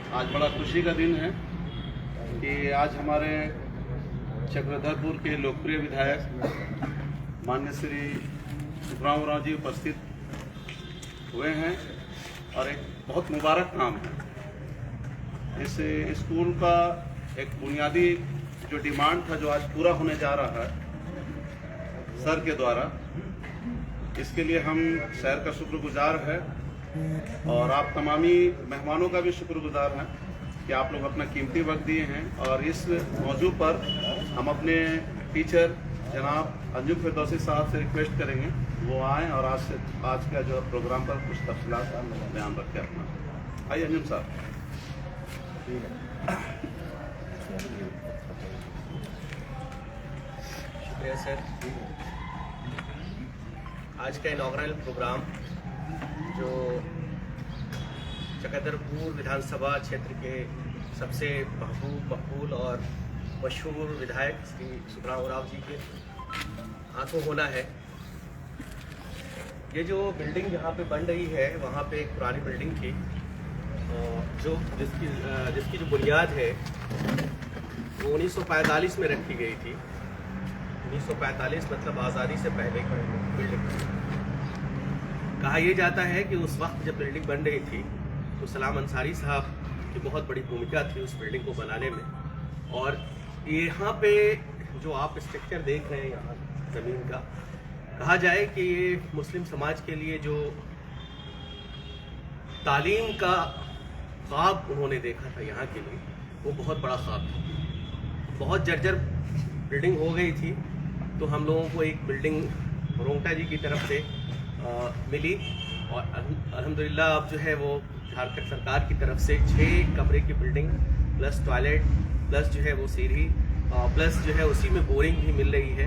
आज बड़ा खुशी का दिन है कि आज हमारे चक्रधरपुर के लोकप्रिय विधायक माननीय श्री सुखराम राव जी उपस्थित हुए हैं और एक बहुत मुबारक काम है। इस स्कूल का एक बुनियादी जो डिमांड था जो आज पूरा होने जा रहा है सर के द्वारा, इसके लिए हम शहर का शुक्रगुजार है और आप तमामी मेहमानों का भी शुक्रगुजार हैं कि आप लोग अपना कीमती वक्त दिए हैं। और इस मौजू पर हम अपने टीचर जनाब अंजुम फिरदौसी साहब से रिक्वेस्ट करेंगे वो आएँ और आज का जो प्रोग्राम पर कुछ तफसीलात बयान रखें अपना। आइए अंजुम साहब। शुक्रिया सर। आज का इनॉग्रल प्रोग्राम जो चक्रधरपुर विधानसभा क्षेत्र के सबसे महबूब मकबूल और मशहूर विधायक श्री सुखराम राव जी के हाथों होना है। ये जो बिल्डिंग यहाँ पे बन रही है वहाँ पे एक पुरानी बिल्डिंग थी जो जिसकी जो बुनियाद है वो 1945 में रखी गई थी। 1945 मतलब आज़ादी से पहले की बिल्डिंग। कहा यह जाता है कि उस वक्त जब बिल्डिंग बन रही थी तो सलाम अंसारी साहब की बहुत बड़ी भूमिका थी उस बिल्डिंग को बनाने में। और यहाँ पे जो आप स्ट्रक्चर देख रहे हैं यहाँ ज़मीन का, कहा जाए कि ये मुस्लिम समाज के लिए जो तालीम का ख्वाब उन्होंने देखा था यहाँ के लिए, वो बहुत बड़ा ख्वाब था। बहुत जर्जर बिल्डिंग हो गई थी तो हम लोगों को एक बिल्डिंग रोंगटा जी की तरफ से मिली और अल्हम्दुलिल्लाह अब जो है वो झारखंड सरकार की तरफ से 6 कमरे की बिल्डिंग प्लस टॉयलेट प्लस जो है वो सीढ़ी प्लस जो है उसी में बोरिंग भी मिल रही है।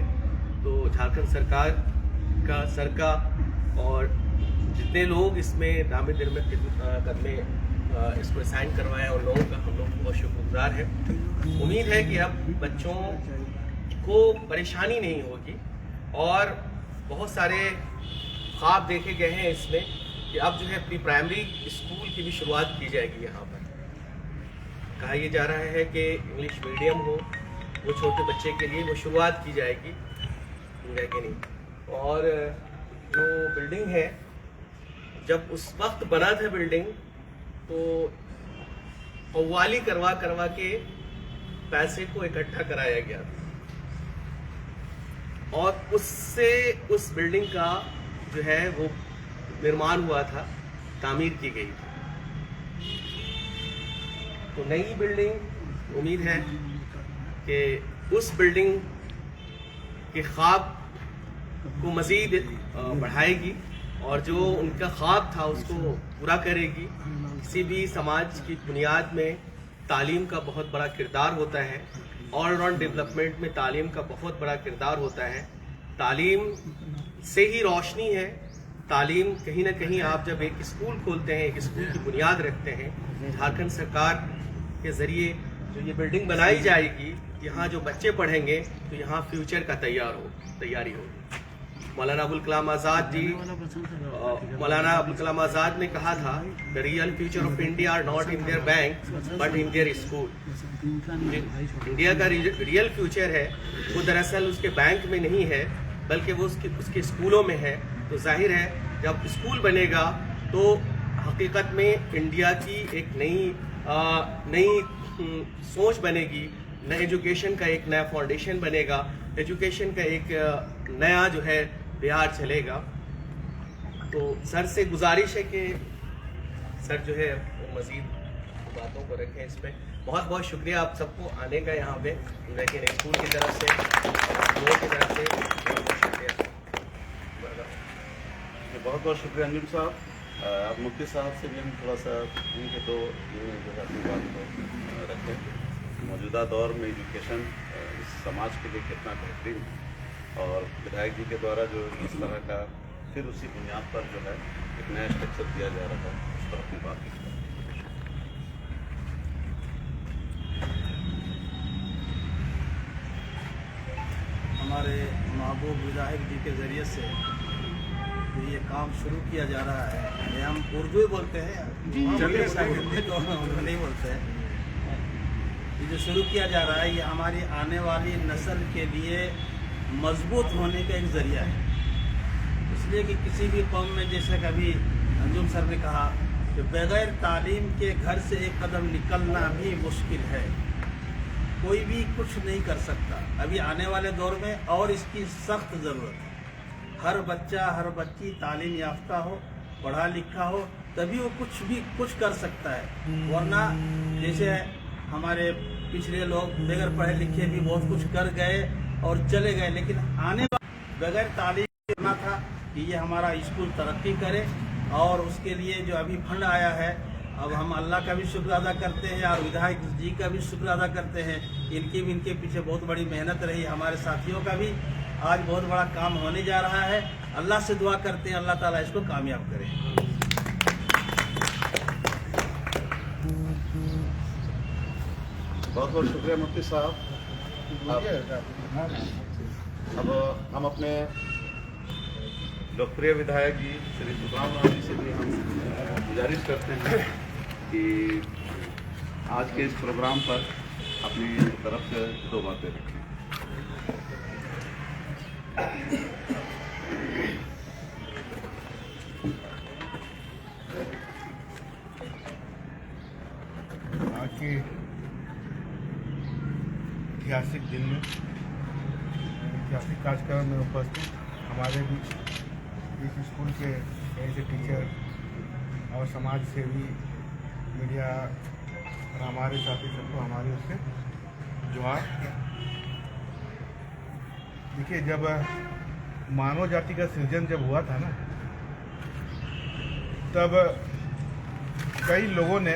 तो झारखंड सरकार का सर का और जितने लोग इसमें दामे दिल में कदमे इसको साइन करवाए उन लोगों का हम लोग बहुत शुक्रगुजार है। उम्मीद है कि अब बच्चों को परेशानी नहीं होगी और बहुत सारे ख्वाब देखे गए हैं इसमें कि अब जो है प्री प्राइमरी स्कूल की भी शुरुआत की जाएगी। यहाँ पर कहा यह जा रहा है कि इंग्लिश मीडियम हो वो छोटे बच्चे के लिए वो शुरुआत की जाएगी कि नहीं। और जो बिल्डिंग है जब उस वक्त बना था बिल्डिंग तो कव्वाली करवा के पैसे को इकट्ठा कराया गया था और उससे उस बिल्डिंग का जो है वो निर्माण हुआ था, तामीर की गई थी। तो नई बिल्डिंग उम्मीद है कि उस बिल्डिंग के ख्वाब को मज़ीद बढ़ाएगी और जो उनका ख्वाब था उसको पूरा करेगी। किसी भी समाज की बुनियाद में तालीम का बहुत बड़ा किरदार होता है। ऑल राउंड डेवलपमेंट में तालीम का बहुत बड़ा किरदार होता है। तालीम से ही रोशनी है। तालीम कहीं ना कहीं आप जब एक स्कूल खोलते हैं, एक स्कूल की बुनियाद रखते हैं, झारखंड सरकार के ज़रिए जो ये बिल्डिंग बनाई जाएगी, यहाँ जो बच्चे पढ़ेंगे तो यहाँ फ्यूचर का तैयारी होगी। मौलाना अबुल कलाम आज़ाद ने कहा था the real future of India are not in their bank but in their school. India का रियल फ्यूचर है वो दरअसल उसके बैंक में नहीं है बल्कि वो उसके स्कूलों में है। तो जाहिर है जब स्कूल बनेगा तो हकीकत में इंडिया की एक नई सोच बनेगी, नए एजुकेशन का एक नया फाउंडेशन बनेगा, एजुकेशन का एक नया जो है बिहार चलेगा। तो सर से गुजारिश है कि सर जो है मज़ीद बातों को रखें इस पर। बहुत बहुत शुक्रिया आप सबको आने का यहाँ पे, लेकिन स्कूल की तरफ से लोगों की तरफ से बहुत बहुत शुक्रिया अंजुम साहब। अब मुफ्ती साहब से भी हम थोड़ा सा उनके तो ये जो है अपनी बात को रखें। मौजूदा दौर में एजुकेशन इस समाज के लिए कितना बेहतरीन है और विधायक जी के द्वारा जो इस तरह का फिर उसी बुनियाद पर जो है एक नया स्ट्रक्चर दिया जा रहा है उस पर अपनी बात की। हमारे महबूब विधायक जी के ज़रिए से जो ये काम शुरू किया जा रहा है, ये हम उर्दू ही बोलते हैं, चलिए, हिंदी तो हम उर्दू नहीं बोलते हैं। ये जो शुरू किया जा रहा है, ये हमारी आने वाली नस्ल के लिए मजबूत होने का एक जरिया है। इसलिए कि किसी भी कौम में, जैसे कभी अंजुम सर ने कहा कि बगैर तालीम के घर से एक कदम निकलना भी मुश्किल है, कोई भी कुछ नहीं कर सकता। अभी आने वाले दौर में और इसकी सख्त ज़रूरत है। हर बच्चा हर बच्ची तालीम याफ्ता हो, पढ़ा लिखा हो, तभी वो कुछ कर सकता है। वरना जैसे हमारे पिछले लोग बगैर पढ़े लिखे भी बहुत कुछ कर गए और चले गए, लेकिन आने बगैर तालीम करना था कि ये हमारा स्कूल तरक्की करे। और उसके लिए जो अभी फंड आया है, अब हम अल्लाह का भी शुक्र अदा करते हैं और विधायक जी का भी शुक्र अदा करते हैं। इनके पीछे बहुत बड़ी मेहनत रही, हमारे साथियों का भी। आज बहुत बड़ा काम होने जा रहा है। अल्लाह से दुआ करते हैं अल्लाह ताला इसको कामयाब करे। बहुत बहुत शुक्रिया मुफ्ती साहब। अब हम अपने लोकप्रिय विधायक जी श्री सुखराम राव जी से भी हम गुजारिश करते हैं कि आज के इस प्रोग्राम पर अपनी तरफ से 2 बातें रखें। आज के ऐतिहासिक दिन में, ऐतिहासिक कार्यक्रम में उपस्थित हमारे बीच इस स्कूल के ऐसे टीचर और समाज सेवी, मीडिया और हमारे साथी सबको हमारी ओर से जोहार। देखिए, जब मानव जाति का सृजन जब हुआ था ना, तब कई लोगों ने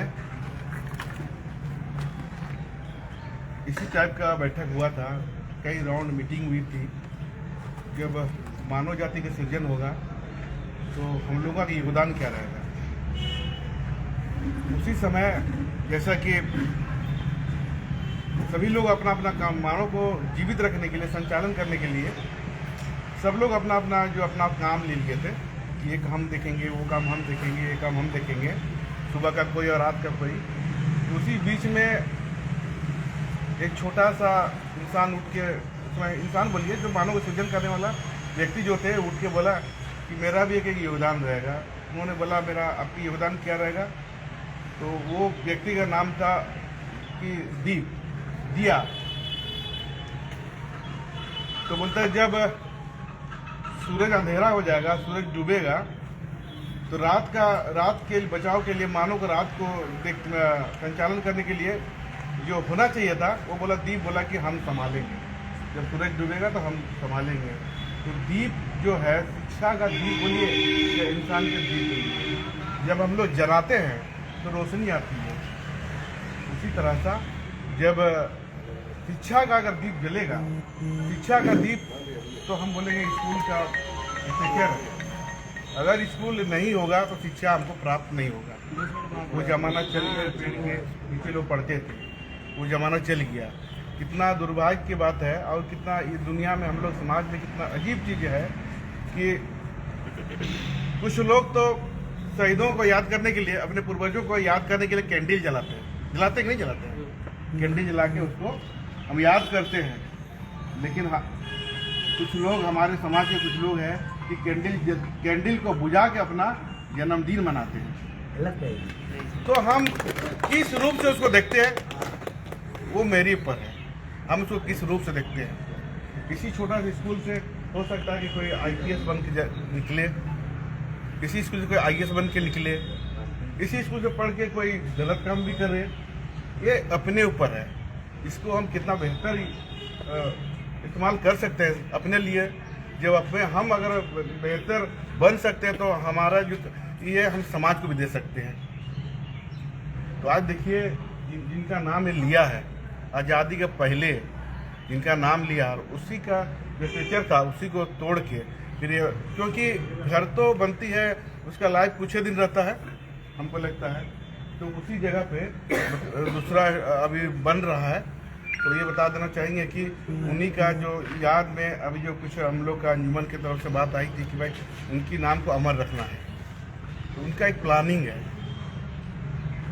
इसी टाइप का बैठक हुआ था, कई राउंड मीटिंग हुई थी। जब मानव जाति का सृजन होगा तो हम लोगों का योगदान क्या रहेगा। उसी समय जैसा कि सभी लोग अपना अपना काम, मानव को जीवित रखने के लिए, संचालन करने के लिए सब लोग अपना अपना काम ले लिए थे कि ये काम देखेंगे, वो काम हम देखेंगे, ये काम हम देखेंगे, सुबह का कोई और रात का कोई। उसी बीच में एक छोटा सा इंसान उठ के, इंसान बोलिए, जो मानव को सृजन करने वाला व्यक्ति जो थे, उठ के बोला कि मेरा भी एक योगदान रहेगा। उन्होंने बोला मेरा आपकी योगदान क्या रहेगा, तो वो व्यक्ति का नाम था कि दिया। तो बोलता है जब सूरज अंधेरा हो जाएगा, सूरज डूबेगा, तो रात के बचाव के लिए, मानव को रात को संचालन करने के लिए जो होना चाहिए था, वो बोला दीप बोला कि हम संभालेंगे। जब सूरज डूबेगा तो हम संभालेंगे। तो दीप जो है, शिक्षा का दीप बोलिए या इंसान के दीप बोलिए, जब हम लोग जलाते हैं तो रोशनी आती है। उसी तरह सा जब शिक्षा का अगर दीप जलेगा, शिक्षा का दीप, तो हम बोलेंगे स्कूल का क्या है। अगर स्कूल नहीं होगा तो शिक्षा हमको प्राप्त नहीं होगा। वो जमाना चल गया, पेड़ के नीचे लोग पढ़ते थे, वो जमाना चल गया। कितना दुर्भाग्य की बात है, और कितना ये दुनिया में हम लोग समाज में कितना अजीब चीज़ है कि कुछ लोग तो शहीदों को याद करने के लिए, अपने पूर्वजों को याद करने के लिए कैंडल जलाते हैं। जलाते कि नहीं जलाते हैं? कैंडल जला के उसको हम याद करते हैं। लेकिन कुछ लोग, हमारे समाज के कुछ लोग हैं कि कैंडल को बुझा के अपना जन्मदिन मनाते हैं। तो हम किस रूप से उसको देखते हैं, वो मेरे ऊपर है। हम उसको किस रूप से देखते हैं। किसी छोटा सा स्कूल से हो सकता है कि कोई IPS बन के निकले, किसी स्कूल से कोई IAS बन के निकले, इसी स्कूल से पढ़ के कोई गलत काम भी करे। ये अपने ऊपर है, इसको हम कितना बेहतर इस्तेमाल कर सकते हैं अपने लिए। जब हम अगर बेहतर बन सकते हैं तो हमारा जो ये हम समाज को भी दे सकते हैं। तो आज देखिए, जिनका नाम ये लिया है, आज़ादी के पहले जिनका नाम लिया, और उसी का जो टीचर था उसी को तोड़ के फिर ये, क्योंकि घर तो बनती है, उसका लाइफ कुछ ही दिन रहता है हमको लगता है, तो उसी जगह पे दूसरा अभी बन रहा है। तो ये बता देना चाहेंगे कि उन्हीं का जो याद में अभी जो कुछ हम लोग का अंजुमन की तरफ से बात आई थी कि भाई उनकी नाम को अमर रखना है, तो उनका एक प्लानिंग है,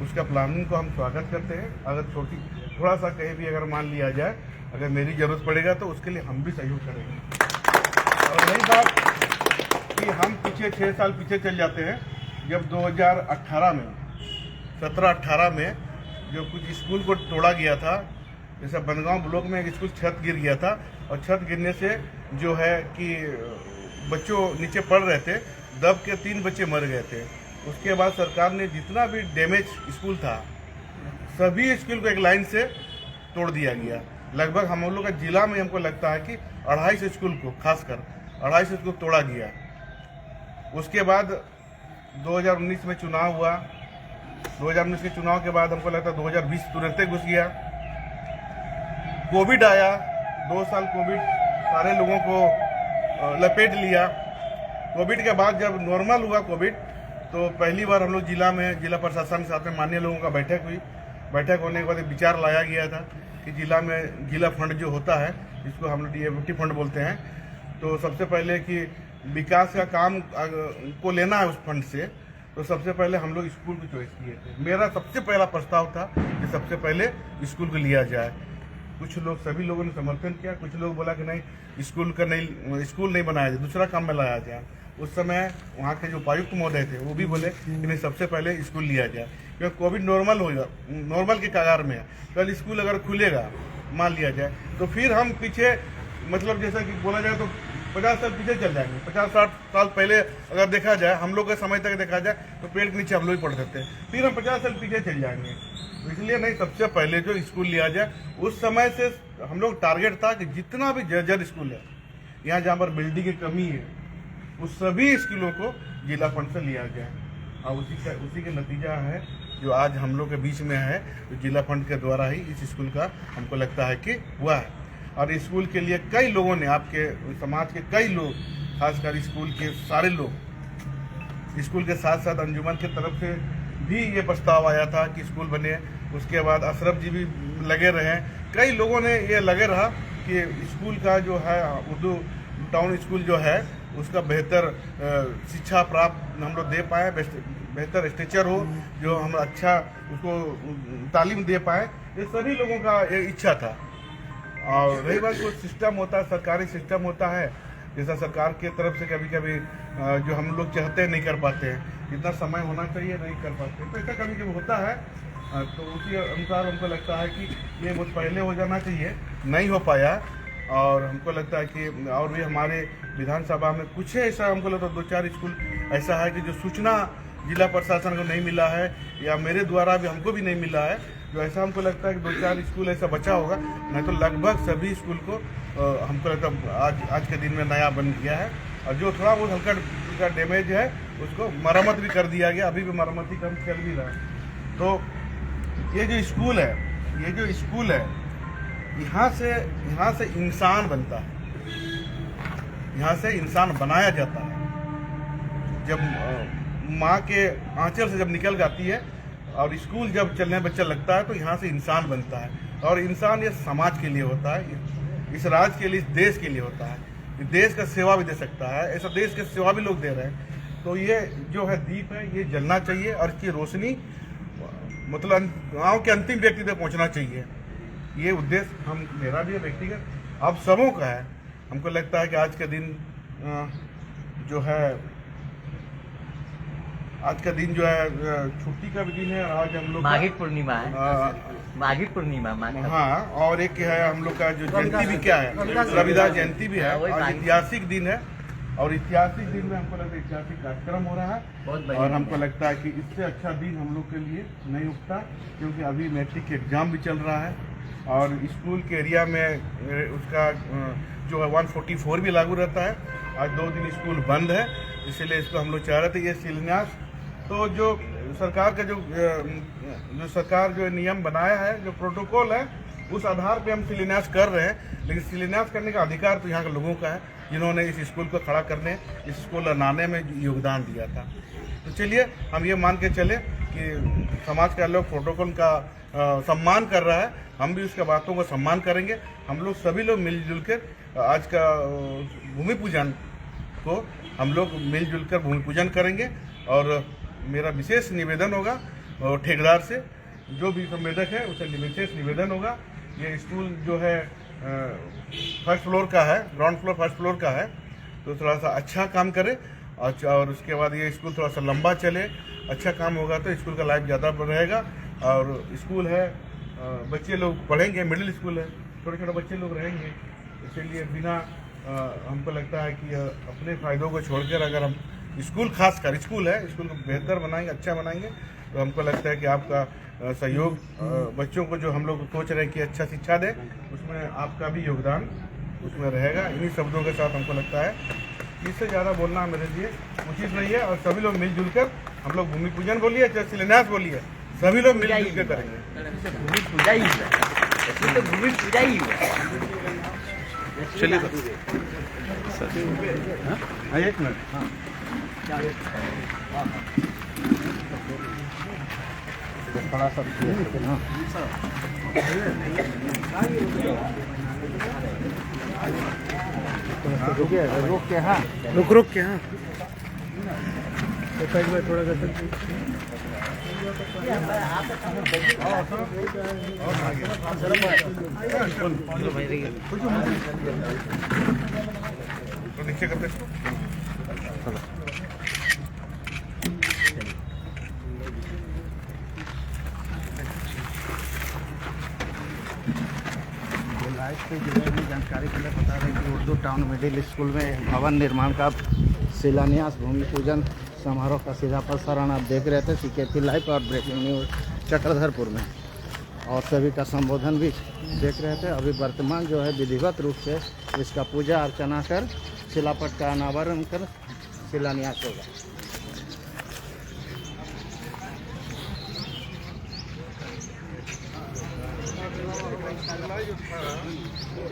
उसका प्लानिंग को हम स्वागत करते हैं। अगर थोड़ा सा कहीं भी अगर मान लिया जाए, अगर मेरी ज़रूरत पड़ेगा तो उसके लिए हम भी सहयोग करेंगे। और रही बात कि हम पीछे 6 साल पीछे चल जाते हैं, जब 2018 में 17-18 में जो कुछ स्कूल को तोड़ा गया था, जैसे बनगांव ब्लॉक में एक स्कूल छत गिर गया था और छत गिरने से जो है कि बच्चों नीचे पड़ रहे थे, दब के 3 बच्चे मर गए थे। उसके बाद सरकार ने जितना भी डैमेज स्कूल था सभी स्कूल को एक लाइन से तोड़ दिया गया। लगभग हम लोग का जिला में हमको लगता है कि 250 स्कूल को, खासकर 250 स्कूल तोड़ा गया। उसके बाद 2019 में चुनाव हुआ, 2019 के चुनाव के बाद हमको लगता है 2020 तुरंत घुस गया। कोविड आया, 2 साल कोविड सारे लोगों को लपेट लिया। कोविड के बाद जब नॉर्मल हुआ कोविड, तो पहली बार हम लोग जिला प्रशासन के साथ में माननीय लोगों का बैठक हुई। बैठक होने के बाद एक विचार लाया गया था कि जिला में जिला फंड जो होता है, जिसको हम लोग DABT फंड बोलते हैं, तो सबसे पहले कि विकास का काम को लेना है उस फंड से, तो सबसे पहले हम लोग स्कूल को चॉइस किए थे। मेरा सबसे पहला प्रस्ताव था कि सबसे पहले स्कूल को लिया जाए। कुछ लोग, सभी लोगों ने समर्थन किया, कुछ लोग बोला कि नहीं स्कूल नहीं बनाया जाए, दूसरा काम में लाया जाए। उस समय वहाँ के जो उपायुक्त महोदय थे वो भी बोले कि नहीं सबसे पहले स्कूल लिया जाए, क्योंकि कोविड नॉर्मल के कगार में है। कल स्कूल अगर खुलेगा मान लिया जाए तो फिर हम पीछे, मतलब जैसा कि बोला जाए तो 50 साल पीछे चल जाएंगे। 50-60 साल पहले अगर देखा जाए, हम लोग के समय तक देखा जाए तो पेड़ के नीचे हम लोग ही पढ़ते थे, फिर हम 50 साल पीछे चल जाएंगे। तो इसलिए नहीं, सबसे पहले जो स्कूल लिया जाए। उस समय से हम लोग टारगेट था कि जितना भी जर्जर स्कूल है यहाँ, जहाँ पर बिल्डिंग की कमी है, उस सभी स्कूलों को जिला फंड से लिया जाए। और उसी के नतीजा है जो आज हम लोग के बीच में है, तो जिला फंड के द्वारा ही इस स्कूल का हमको लगता है कि हुआ है। और स्कूल के लिए कई लोगों ने, आपके समाज के कई लोग, खासकर स्कूल के सारे लोग, स्कूल के साथ साथ अंजुमन की तरफ से भी ये प्रस्ताव आया था कि स्कूल बने। उसके बाद अशरफ जी भी लगे रहे, कई लोगों ने ये लगे रहा कि स्कूल का जो है उर्दू टाउन स्कूल जो है उसका बेहतर शिक्षा प्राप्त हम लोग दे पाए, बेहतर स्ट्रक्चर हो, जो हम अच्छा उसको तालीम दे पाए। ये सभी लोगों का ये इच्छा था। और रही बात, कोई सिस्टम होता है, सरकारी सिस्टम होता है, जैसा सरकार की तरफ से कभी कभी जो हम लोग चाहते हैं नहीं कर पाते हैं, जितना समय होना चाहिए नहीं कर पाते, तो ऐसा कभी कभी होता है। तो उसी अनुसार हमको लगता है कि ये बहुत पहले हो जाना चाहिए, नहीं हो पाया। और हमको लगता है कि और भी हमारे विधानसभा में कुछ ऐसा हमको लगता है 2-4 स्कूल ऐसा है कि जो सूचना जिला प्रशासन को नहीं मिला है, या मेरे द्वारा भी हमको भी नहीं मिला है, जो ऐसा हमको लगता है कि 2-4 स्कूल ऐसा बचा होगा। नहीं तो लगभग सभी स्कूल को हमको लगता है आज के दिन में नया बन गया है। और जो थोड़ा बहुत हल्का डैमेज है उसको मरम्मत भी कर दिया गया, अभी भी मरम्मती काम चल भी रहा है। तो ये जो स्कूल है, यहाँ से इंसान बनता है, यहाँ से इंसान बनाया जाता है। जब माँ के आंचल से जब निकल जाती है और स्कूल जब चलने बच्चा लगता है, तो यहाँ से इंसान बनता है। और इंसान ये समाज के लिए होता है, इस राज्य के लिए, इस देश के लिए होता है। देश का सेवा भी दे सकता है, ऐसा देश की सेवा भी लोग दे रहे हैं। तो ये जो है दीप है, ये जलना चाहिए और इसकी रोशनी मतलब गाँव के अंतिम व्यक्ति तक पहुँचना चाहिए। ये उद्देश्य मेरा भी है, व्यक्तिगत, आप सबों का है। हमको लगता है कि आज का दिन जो है छुट्टी का भी दिन है, और आज हम लोग माघी पूर्णिमा है, माघी पूर्णिमा। हाँ, और एक है हम लोग का जो जयंती भी क्या है, रविदास जयंती भी है। और ऐतिहासिक दिन है, और ऐतिहासिक दिन में हमको लगता है ऐतिहासिक कार्यक्रम हो रहा है। और हमको लगता है कि इससे अच्छा दिन हम लोग के लिए नहीं उठता, क्योंकि अभी मैट्रिक के एग्जाम भी चल रहा है, और स्कूल के एरिया में उसका जो है 144 भी लागू रहता है। आज 2 दिन स्कूल बंद है, इसलिए इसको हम लोग चाह रहे थे ये शिलान्यास। तो जो सरकार का जो सरकार जो नियम बनाया है, जो प्रोटोकॉल है, उस आधार पे हम शिलान्यास कर रहे हैं। लेकिन शिलान्यास करने का अधिकार तो यहाँ के लोगों का है, जिन्होंने इस स्कूल को खड़ा करने, इस स्कूल बनाने में योगदान दिया था। तो चलिए हम ये मान के चले कि समाज का लोग प्रोटोकॉल का सम्मान कर रहा है, हम भी उसके बातों को सम्मान करेंगे। हम लोग सभी लोग मिलजुल कर आज का भूमि पूजन को हम लोग मिलजुल कर भूमि पूजन करेंगे। और मेरा विशेष निवेदन होगा और ठेकेदार से, जो भी संवेदक है उसे विशेष निवेदन होगा, ये स्कूल जो है फर्स्ट फ्लोर का है, ग्राउंड फ्लोर फर्स्ट फ्लोर का है, तो थोड़ा सा अच्छा काम करे और उसके बाद ये स्कूल थोड़ा सा लंबा चले। अच्छा काम होगा तो स्कूल का लाइफ ज़्यादा रहेगा। और स्कूल है, बच्चे लोग पढ़ेंगे, मिडिल स्कूल है, छोटे छोटे बच्चे लोग रहेंगे, इसलिए बिना हमको लगता है कि अपने फ़ायदों को छोड़कर अगर हम स्कूल, खासकर स्कूल है, स्कूल को बेहतर बनाएंगे, अच्छा बनाएंगे, तो हमको लगता है कि आपका सहयोग, बच्चों को जो हम लोग सोच रहे हैं कि अच्छा शिक्षा दे, उसमें आपका भी योगदान उसमें रहेगा। इन्हीं शब्दों के साथ हमको लगता है कि इससे ज़्यादा बोलना मेरे लिए उचित नहीं है। और सभी लोग मिलजुल कर हम लोग भूमि पूजन बोलिए चाहे शिलान्यास बोलिए, सभी लोग मिलजुल कर करेंगे। भूमि पूजा ही हुआ, इसमें तो भूमि पूजा ही हुआ। चलिए सर, एक मिनट। हाँ, थोड़ा सा रुक के, हाँ रुक के, हाँ थोड़ा सा तो नीचे करते इसको। जानकारी के लिए बता दें कि उर्दू टाउन मिडिल स्कूल में भवन निर्माण का शिलान्यास भूमि पूजन समारोह का सीधा प्रसारण आप देख रहे थे CKP लाइव और ब्रेकिंग न्यूज चक्रधरपुर में, और सभी का संबोधन भी देख रहे थे। अभी वर्तमान जो है विधिवत रूप से इसका पूजा अर्चना कर शिलापट का अनावरण कर शिलान्यास होगा।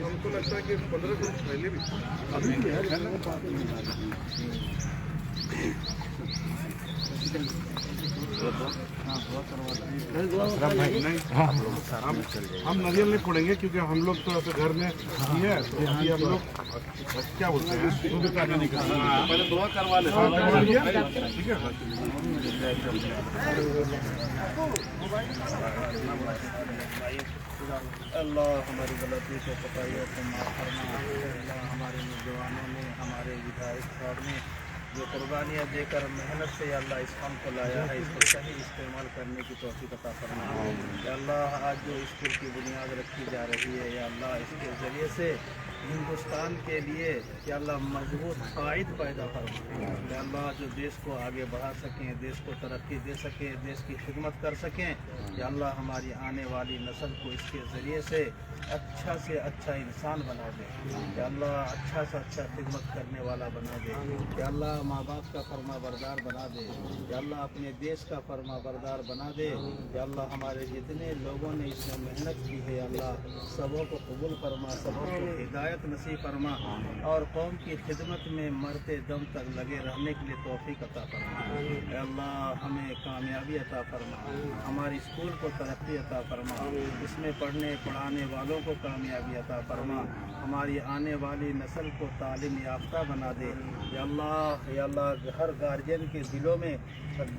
हमको लगता है कि 15 दिन पहले भी हम नारियल नहीं फोड़ेंगे क्योंकि हम लोग तो ऐसे घर में ही है, तो अभी हम लोग क्या बोलते हैं, पहले दुआ करवा लेते। ठीक है। अल्लाह हमारी गलती को पताइए तो माफ़ करना। अल्लाह हमारे नौजवानों ने, हमारे विधायक साहब ने जो कुर्बानियाँ देकर मेहनत से अल्लाह इस काम को लाया है, इसको सही इस्तेमाल करने की तौफीक अता फरमा। या अल्लाह आज जो स्कूल की बुनियाद रखी जा रही है, या अल्लाह इसके ज़रिए से हिंदुस्तान के लिए या अल्लाह मजबूत कायद पैदा फरमा। या अल्लाह जो देश को आगे बढ़ा सकें, देश को तरक्की दे सकें, देश की खिदमत कर सकें। या अल्लाह हमारी आने वाली नस्ल को इसके ज़रिए से अच्छा इंसान बना दे। या अल्लाह अच्छा से अच्छा खिदमत करने वाला बना दे। या अल्लाह माँ बाप का फरमा बरदार बना दे। या अल्लाह अपने देश का फरमा बरदार बना दे। या अल्लाह हमारे जितने लोगों ने इसमें मेहनत की है, अल्लाह सबों को कबूल फरमा, सबों को हिदायत नसीब फरमा, और कौम की खिदमत में मरते दम तक लगे रहने के लिए तौफीक अता फरमा। या अल्लाह हमें कामयाबी अता फरमा, हमारे स्कूल को तरक्की अता फरमा, इसमें पढ़ने पढ़ाने वालों को कामयाबी अता फरमा, हमारी आने वाली नस्ल को तालीम याफ्ता बना दे। या अल्लाह हर गार्जियन के दिलों में,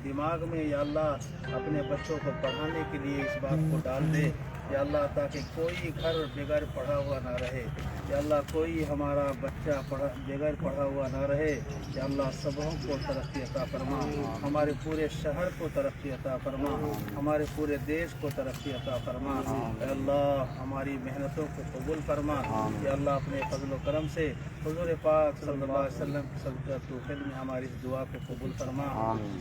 दिमाग में या अल्लाह अपने बच्चों को पढ़ाने के लिए इस बात को डाल दे। या अल्लाह ताकि कोई घर बगैर पढ़ा हुआ ना रहे। या अल्लाह कोई हमारा बच्चा बगैर पढ़ा हुआ ना रहे। या अल्लाह सबों को तरक्की अता फरमा, हमारे पूरे शहर को तरक्की अता फरमा, हमारे पूरे देश को तरक्की अता फरमा। या अल्लाह हमारी मेहनतों को कबूल फरमा। या अल्लाह अपने फजल करम से हुजूर पाक सल्लल्लाहु अलैहि वसल्लम की सल्लत तौहीद में हमारी इस दुआ को कबूल फरमा।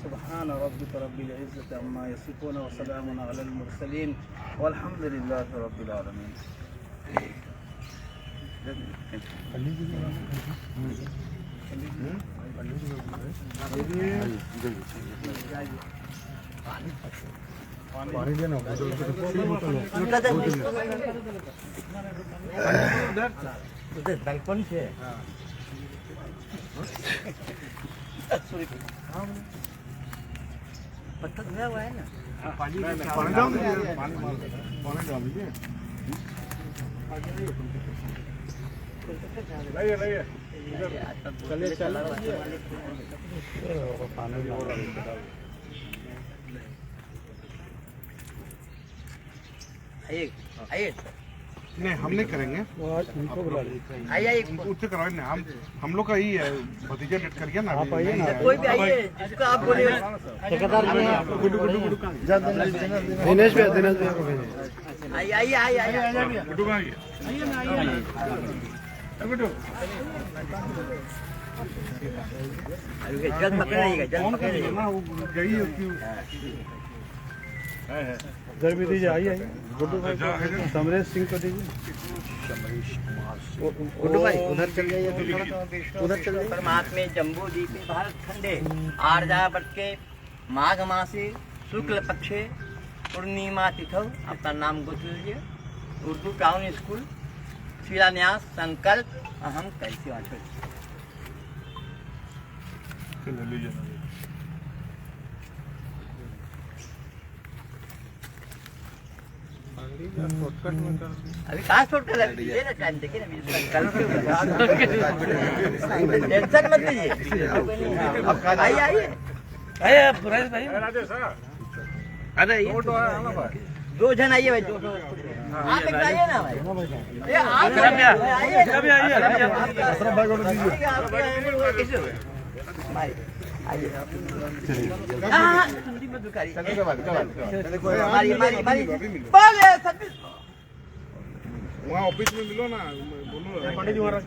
सुभान रब्बिक रब्बिल इज्जति अम्मा यसिफून व सलामुन अलल मुरसलीन वल्हम्दुलिल्लाहि रब्बिल आलमीन। पानी देना दर्पण से पत्थर धुला हुआ है ना। पानी डाल दीजिए, पानी डाल दीजिए। लाइए आइए नहीं, हम नहीं करेंगे, आइए उससे करवाएंगे। हम लोग का ही है, भतीजा डेट कर गया ना। आप आइए ना, कोई भी आइए जिसको आप बोले। ठेकेदार आइए जल्द पकड़ेगा, जल्द पकड़ेगा। गई इधर भी दीजिए, आइए समरेश सिंह को दीजिए। गुड्डू भाई उधर चल जाइए, उधर चल जाइए। परमात्मे जम्बू द्वीपे भारत खंडे आर्जा वर्ष के माघ मासे शुक्ल पक्षे पूर्णिमा तिथौ। अपना नाम गोत्र लीजिए। उर्दू टाउन स्कूल शिलान्यास संकल्प अहम कैसे वाचक। अभी कहाँ शॉर्टकट है, दीजिए ना टाइम, देखिए ना टेंशन मत लीजिए। आइए आइए अरे दो जन आइए भाई, दो आप एक आइए ना भाई। ये आप भाई आइए। वहाँ ऑफिस में मिलो ना, बोलो पंडित जी महाराज।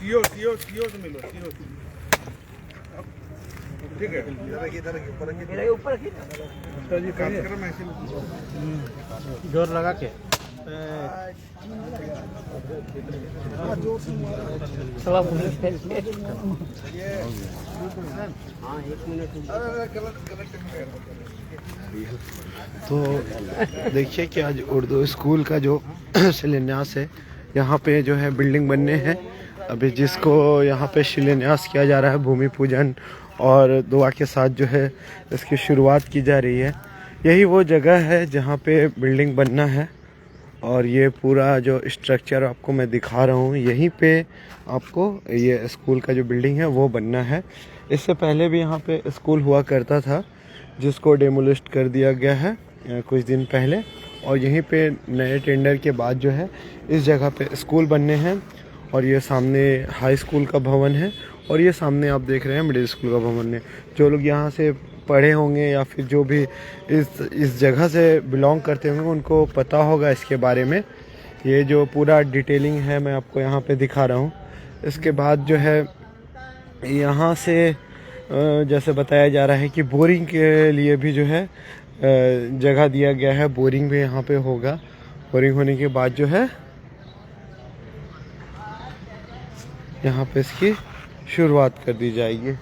सीओ से मिलो, सीओ। ठीक है, ऊपर कार्यक्रम ऐसे जोर लगा के तो देखिए कि आज उर्दू स्कूल का जो शिलान्यास है, यहाँ पे जो है बिल्डिंग बनने हैं अभी, जिसको यहाँ पे शिलान्यास किया जा रहा है, भूमि पूजन और दुआ के साथ जो है इसकी शुरुआत की जा रही है। यही वो जगह है जहाँ पे बिल्डिंग बनना है और ये पूरा जो स्ट्रक्चर आपको मैं दिखा रहा हूँ, यहीं पे आपको ये स्कूल का जो बिल्डिंग है वो बनना है। इससे पहले भी यहाँ पे स्कूल हुआ करता था, जिसको डेमोलिस्ट कर दिया गया है कुछ दिन पहले, और यहीं पे नए टेंडर के बाद जो है इस जगह पे स्कूल बनने हैं। और ये सामने हाई स्कूल का भवन है और ये सामने आप देख रहे हैं मिडिल स्कूल का भवन है। जो लोग यहाँ से पढ़े होंगे या फिर जो भी इस जगह से बिलोंग करते होंगे उनको पता होगा इसके बारे में। ये जो पूरा डिटेलिंग है मैं आपको यहाँ पे दिखा रहा हूँ। इसके बाद जो है यहाँ से जैसे बताया जा रहा है कि बोरिंग के लिए भी जो है जगह दिया गया है, बोरिंग भी यहाँ पे होगा। बोरिंग होने के बाद जो है यहाँ पे इसकी शुरुआत कर दी जाएगी।